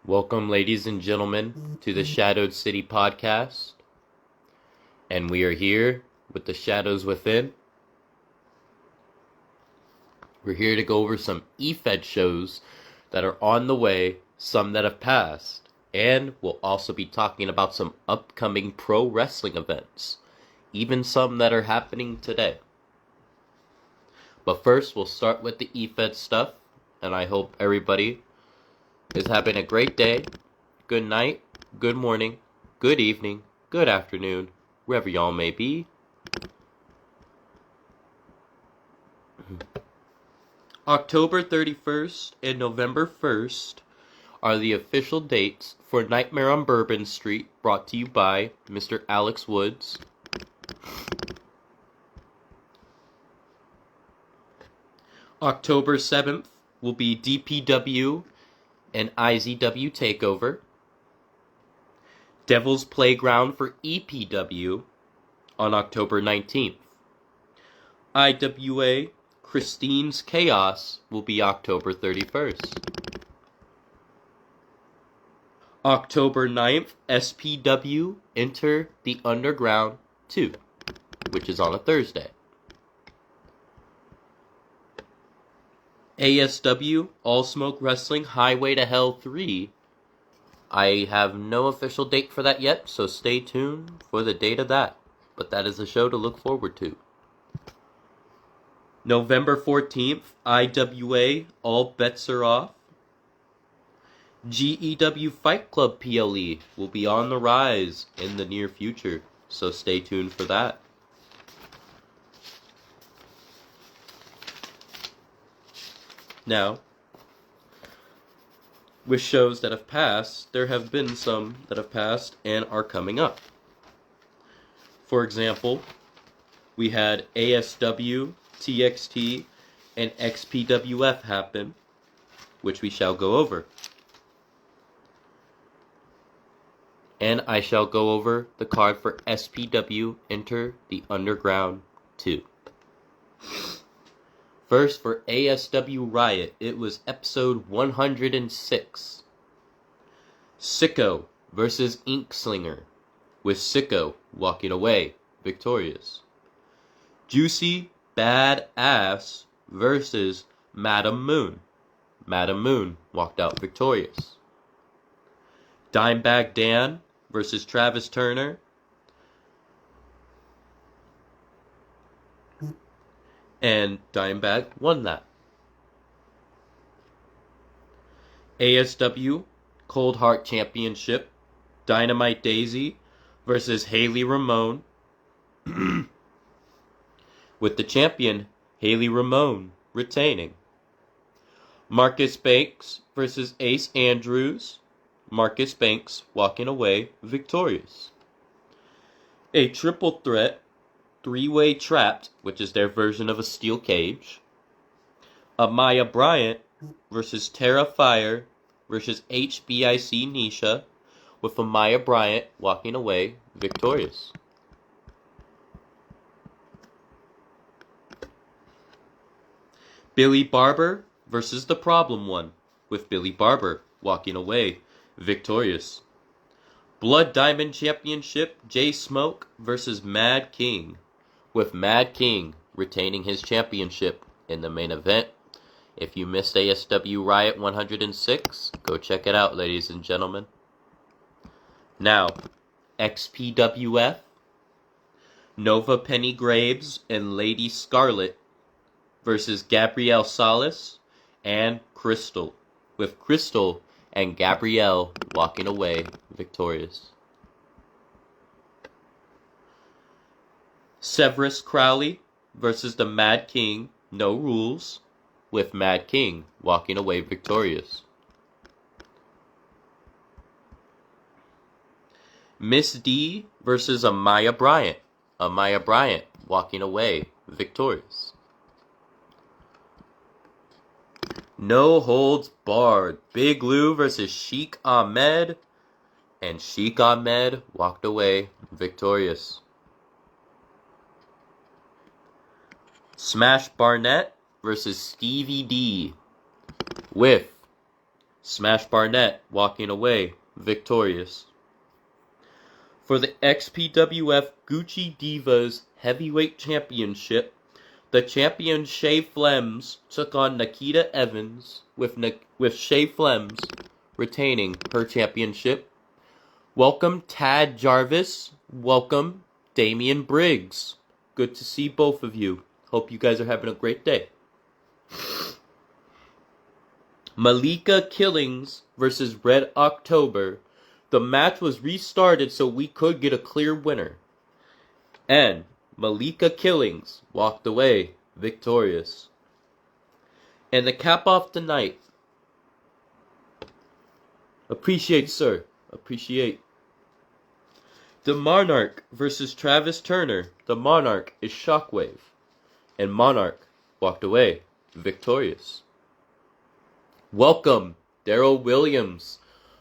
Welcome, ladies and gentlemen, to the Shadowed City podcast. And we are here with the Shadows Within. We're here to go over some eFed shows that are on the way, some that have passed, and we'll also be talking about some upcoming pro wrestling events, even some that are happening today. But first, we'll start with the eFed stuff, and I hope everybody is having a great day, good night, good morning, good evening, good afternoon, wherever y'all may be. October 31st and November 1st are the official dates for Nightmare on Bourbon Street, brought to you by Mr. Alex Woods. October 7th will be DPW and IZW Takeover. Devil's Playground for EPW on October 19th. IWA Christine's Chaos will be October 31st. October 9th, SPW Enter the Underground 2, which is on a Thursday. ASW All Smoke Wrestling Highway to Hell 3. I have no official date for that yet, so stay tuned for the date of that. But that is a show to look forward to. November 14th, IWA All Bets Are Off. GEW Fight Club PLE will be on the rise in the near future, so stay tuned for that. Now, with shows that have passed, there have been some that have passed and are coming up. For example, we had ASW, TXT, and XPWF happen, which we shall go over. And I shall go over the card for SPW Enter the Underground 2. First, for ASW Riot, it was episode 106. Sicko versus Inkslinger, with Sicko walking away victorious. Juicy Bad Ass versus Madam Moon. Madam Moon walked out victorious. Dimebag Dan versus Travis Turner. And Dimebag won that. ASW Cold Heart Championship. Dynamite Daisy versus Haley Ramone. With the champion, Haley Ramone, retaining. Marcus Banks versus Ace Andrews. Marcus Banks walking away victorious. A triple threat, three-way trapped, which is their version of a steel cage. Amaya Bryant versus Tara Fire versus HBIC Nisha, with Amaya Bryant walking away victorious. Billy Barber versus The Problem One, with Billy Barber walking away victorious. Blood Diamond Championship, Jay Smoke versus Mad King, with Mad King retaining his championship in the main event. If you missed ASW Riot 106, go check it out, ladies and gentlemen. Now, XPWF, Nova Penny Graves and Lady Scarlet versus Gabrielle Salas and Crystal, with Crystal and Gabrielle walking away victorious. Severus Crowley versus the Mad King, No Rules, with Mad King walking away victorious. Miss D versus Amaya Bryant. Amaya Bryant walking away victorious. No Holds Barred, Big Lou versus Sheik Ahmed, and Sheik Ahmed walked away victorious. Smash Barnett versus Stevie D, with Smash Barnett walking away victorious. For the XPWF Gucci Divas Heavyweight Championship, the champion Shay Flems took on Nikita Evans, with Shay Flems retaining her championship. Welcome Tad Jarvis. Welcome Damian Briggs. Good to see both of you. Hope you guys are having a great day. Malika Killings versus Red October. The match was restarted so we could get a clear winner. And Malika Killings walked away victorious. And the cap off the night. Appreciate, sir. Appreciate. The Monarch versus Travis Turner. The Monarch is Shockwave. And Monarch walked away victorious. Welcome, Daryl Williams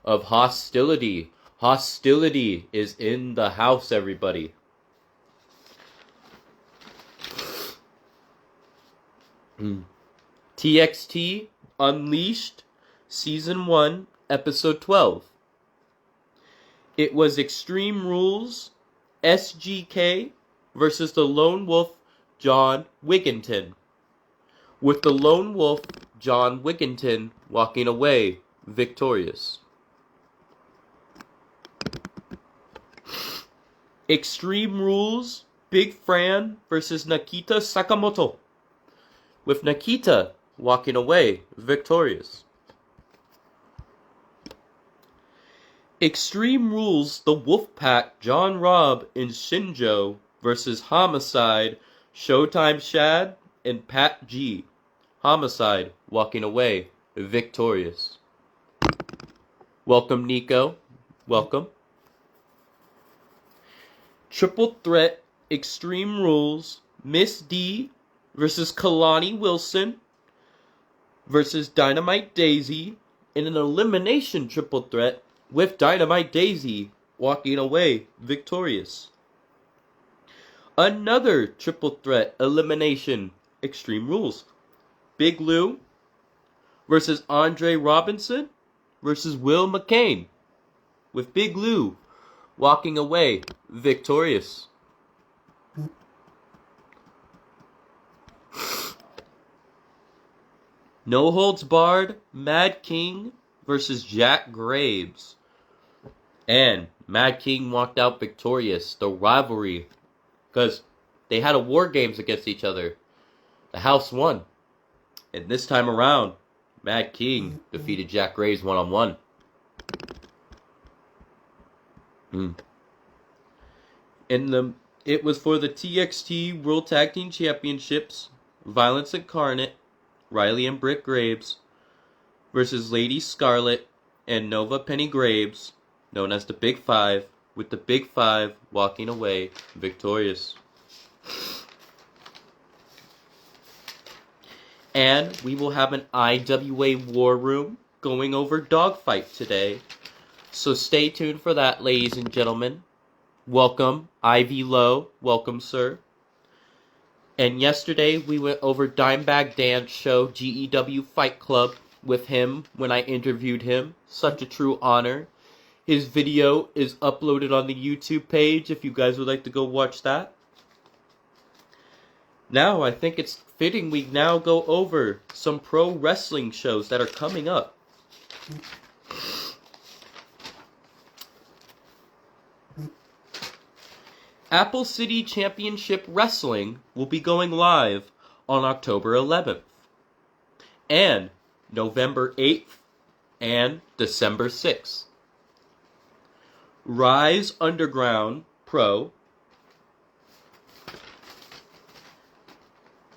of Hostility. Hostility is in the house, everybody. TXT Unleashed Season 1 Episode 12. It was Extreme Rules SGK versus the Lone Wolf John Wigginton, with the Lone Wolf John Wigginton walking away victorious. Extreme Rules Big Fran versus Nikita Sakamoto, with Nikita walking away victorious. Extreme Rules The Wolfpack John Robb and Shinjo versus Homicide Showtime Shad and Pat G. Homicide walking away victorious. Welcome, Nico. Welcome. Triple Threat Extreme Rules Miss D versus Kalani Wilson versus Dynamite Daisy in an elimination triple threat, with Dynamite Daisy walking away victorious. Another triple threat elimination Extreme Rules. Big Lou versus Andre Robinson versus Will McCain, with Big Lou walking away victorious. No Holds Barred Mad King versus Jack Graves. And Mad King walked out victorious. The rivalry, because they had a war games against each other. The house won. And this time around, Mad King defeated Jack Graves one-on-one. It was for the TXT World Tag Team Championships. Violence Incarnate, Riley and Britt Graves versus Lady Scarlet and Nova Penny Graves, known as the Big Five, with the Big Five walking away victorious. And we will have an IWA War Room going over Dogfight today. So stay tuned for that, ladies and gentlemen. Welcome, Ivy Lowe. Welcome, sir. And yesterday we went over Dimebag Dance Show GEW Fight Club with him when I interviewed him. Such a true honor. His video is uploaded on the YouTube page if you guys would like to go watch that. Now I think it's fitting we now go over some pro wrestling shows that are coming up. Apple City Championship Wrestling will be going live on October 11th, and November 8th, and December 6th. Rise Underground Pro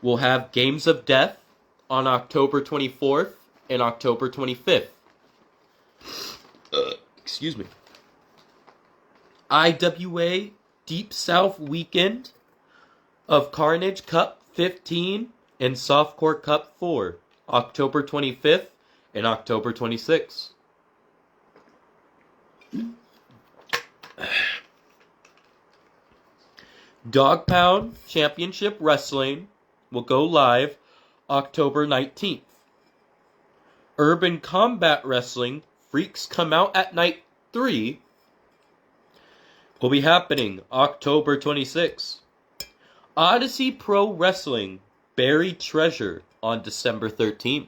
will have Games of Death on October 24th and October 25th. Excuse me. IWA Deep South Weekend of Carnage Cup 15 and Softcore Cup 4, October 25th and October 26th. Dog Pound Championship Wrestling will go live October 19th. Urban Combat Wrestling Freaks Come Out at Night 3 will be happening October 26th. Odyssey Pro Wrestling Buried Treasure on December 13th.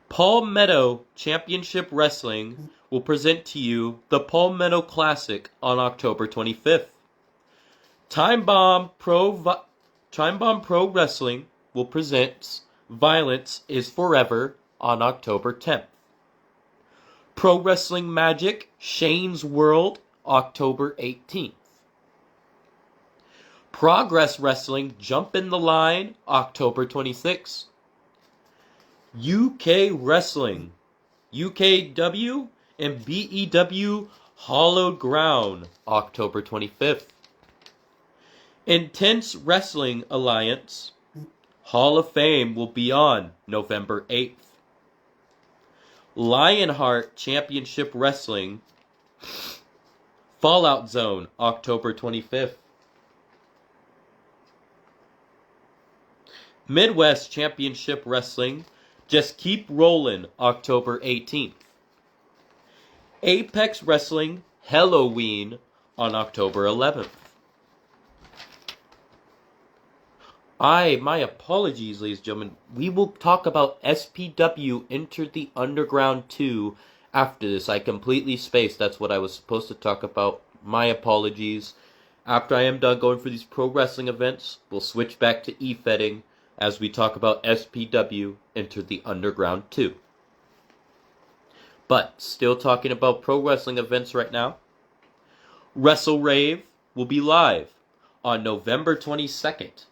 Palmetto Championship Wrestling will present to you the Palmetto Classic on October 25th. Time Bomb Pro Wrestling will present Violence is Forever on October 10th. Pro Wrestling Magic Shane's World October 18th. Progress Wrestling Jump in the Line October 26th. UK Wrestling UKW and BEW Hollowed Ground October 25th. Intense Wrestling Alliance Hall of Fame will be on November 8th. Lionheart Championship Wrestling Fallout Zone October 25th. Midwest Championship Wrestling Just Keep Rollin' October 18th. Apex Wrestling Halloween on October 11th. My apologies, ladies and gentlemen. We will talk about SPW Enter the Underground 2 after this. I completely spaced. That's what I was supposed to talk about. My apologies. After I am done going for these pro wrestling events, we'll switch back to e-fetting as we talk about SPW Enter the Underground 2. But, still talking about pro wrestling events right now. Wrestle Rave will be live on November 22nd.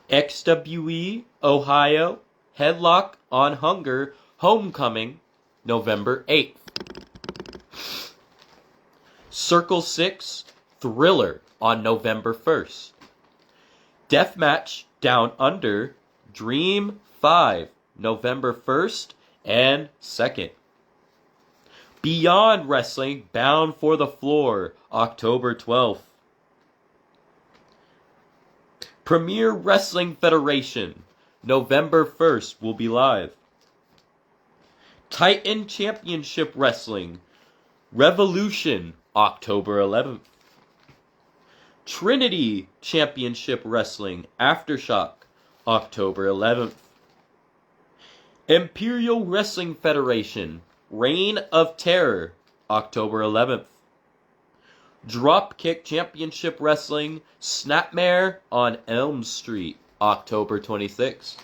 XWE Ohio Headlock on Hunger Homecoming November 8th. Circle 6 Thriller on November 1st. Deathmatch Down Under Dream 5 November 1st and 2nd. Beyond Wrestling Bound for the Floor October 12th. Premier Wrestling Federation November 1st will be live. Titan Championship Wrestling Revolution October 11th. Trinity Championship Wrestling Aftershock October 11th. Imperial Wrestling Federation Reign of Terror October 11th. Dropkick Championship Wrestling Snapmare on Elm Street October 26th.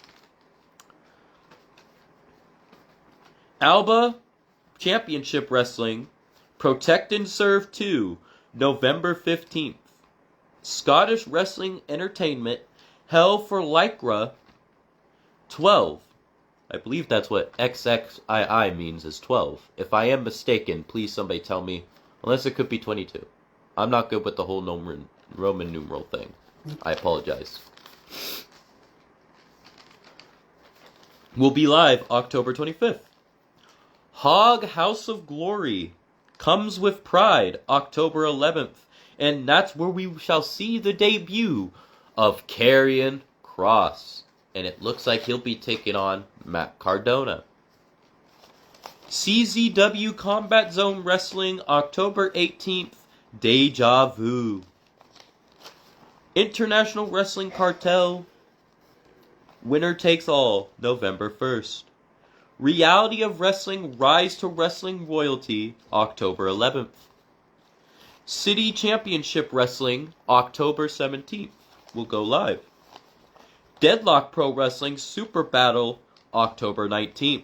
Alba Championship Wrestling Protect and Serve 2 November 15th. Scottish Wrestling Entertainment Hell for Lycra 12. I believe that's what XXII means is 12. If I am mistaken, please somebody tell me. Unless it could be 22. I'm not good with the whole Roman numeral thing. I apologize. We'll be live October 25th. Hog House of Glory Comes with Pride October 11th. And that's where we shall see the debut of Karrion Kross. And it looks like he'll be taking on Matt Cardona. CZW Combat Zone Wrestling October 18th. Deja Vu. International Wrestling Cartel Winner Takes All November 1st. Reality of Wrestling Rise to Wrestling Royalty October 11th. City Championship Wrestling October 17th will go live. Deadlock Pro Wrestling Super Battle October 19th.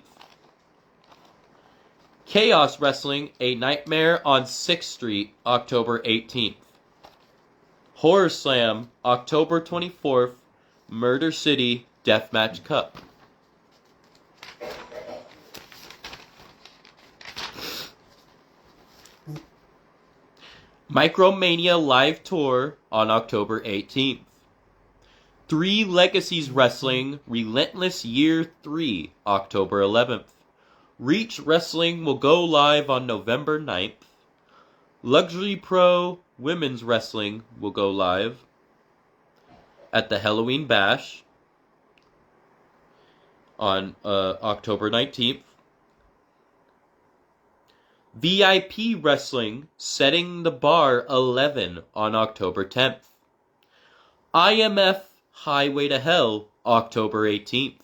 Chaos Wrestling A Nightmare on 6th Street October 18th. Horror Slam October 24th. Murder City Deathmatch Cup. Micromania Live Tour on October 18th. Three Legacies Wrestling Relentless Year 3 October 11th. Reach Wrestling will go live on November 9th. Luxury Pro Women's Wrestling will go live at the Halloween Bash. on October 19th. VIP Wrestling Setting the Bar 11 on October 10th. IMF Highway to Hell October 18th.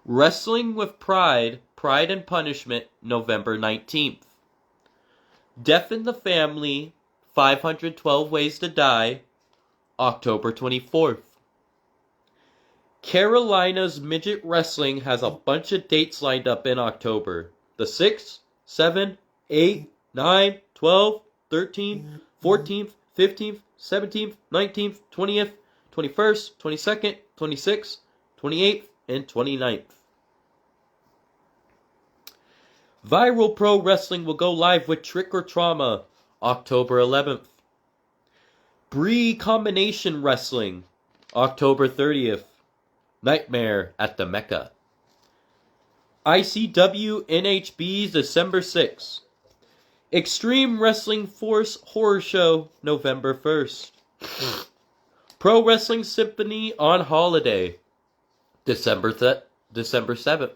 Wrestling with Pride, Pride and Punishment November 19th. Death in the Family 512 Ways to Die October 24th. Carolina's Midget Wrestling has a bunch of dates lined up in October. The 6th, 7th, 8th, 9th, 12th, 13th, 14th, 15th, 17th, 19th, 20th, 21st, 22nd, 26th, 28th, and 29th. Viral Pro Wrestling will go live with Trick or Trauma October 11th. Bree Combination Wrestling October 30th. Nightmare at the Mecca. ICW NHB's December 6th. Extreme Wrestling Force Horror Show November 1st. Pro Wrestling Symphony on Holiday December 7th.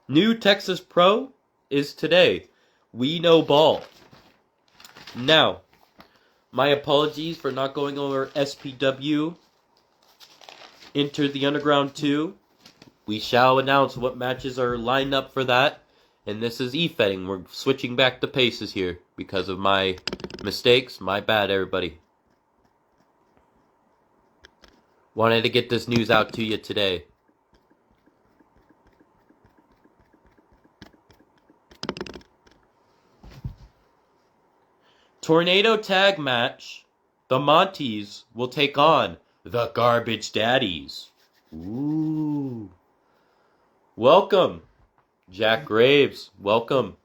New Texas Pro is today. We Know Ball. Now, my apologies for not going over SPW Enter the Underground 2. We shall announce what matches are lined up for that. And this is e-fetting. We're switching back the paces here because of my mistakes. My bad, everybody. Wanted to get this news out to you today. Tornado Tag Match. The Monties will take on the Garbage Daddies. Ooh. Welcome. Jack Graves, welcome.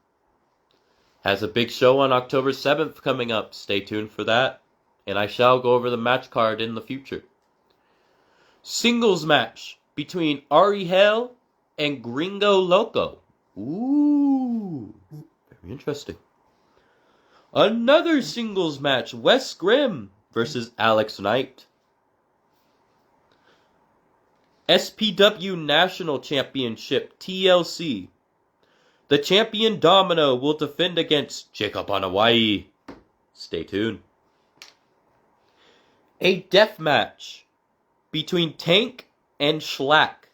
Has a big show on October 7th coming up. Stay tuned for that. And I shall go over the match card in the future. Singles match between Ari Hale and Gringo Loco. Ooh. Very interesting. Another singles match. Wes Grimm versus Alex Knight. SPW National Championship TLC. The champion Domino will defend against Jacob on Hawaii. Stay tuned. A death match between Tank and Schlack.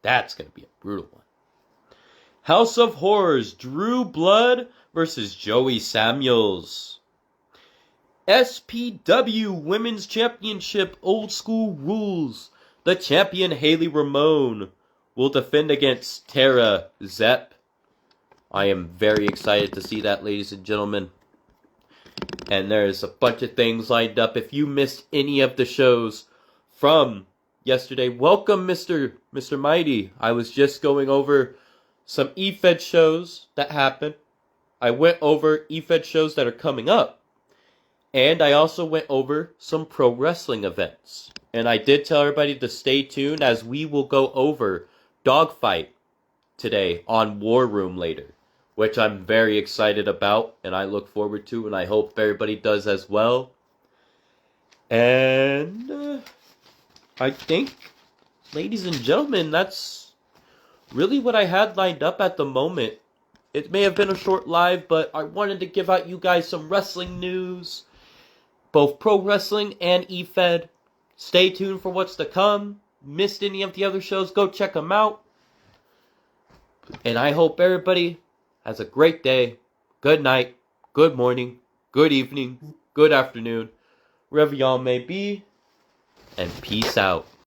That's going to be a brutal one. House of Horrors, Drew Blood versus Joey Samuels. SPW Women's Championship Old School Rules. The champion Haley Ramone will defend against Tara Zepp. I am very excited to see that, ladies and gentlemen. And there's a bunch of things lined up. If you missed any of the shows from yesterday, welcome, Mr. Mighty. I was just going over some eFed shows that happened. I went over eFed shows that are coming up. And I also went over some pro wrestling events. And I did tell everybody to stay tuned as we will go over Dogfight today on War Room later, which I'm very excited about and I look forward to, and I hope everybody does as well. And I think, ladies and gentlemen, that's really what I had lined up at the moment. It may have been a short live, but I wanted to give out you guys some wrestling news, both pro wrestling and eFed. Stay tuned for what's to come. Missed any of the other shows, go check them out. And I hope everybody has a great day, good night, good morning, good evening, good afternoon, wherever y'all may be, and peace out.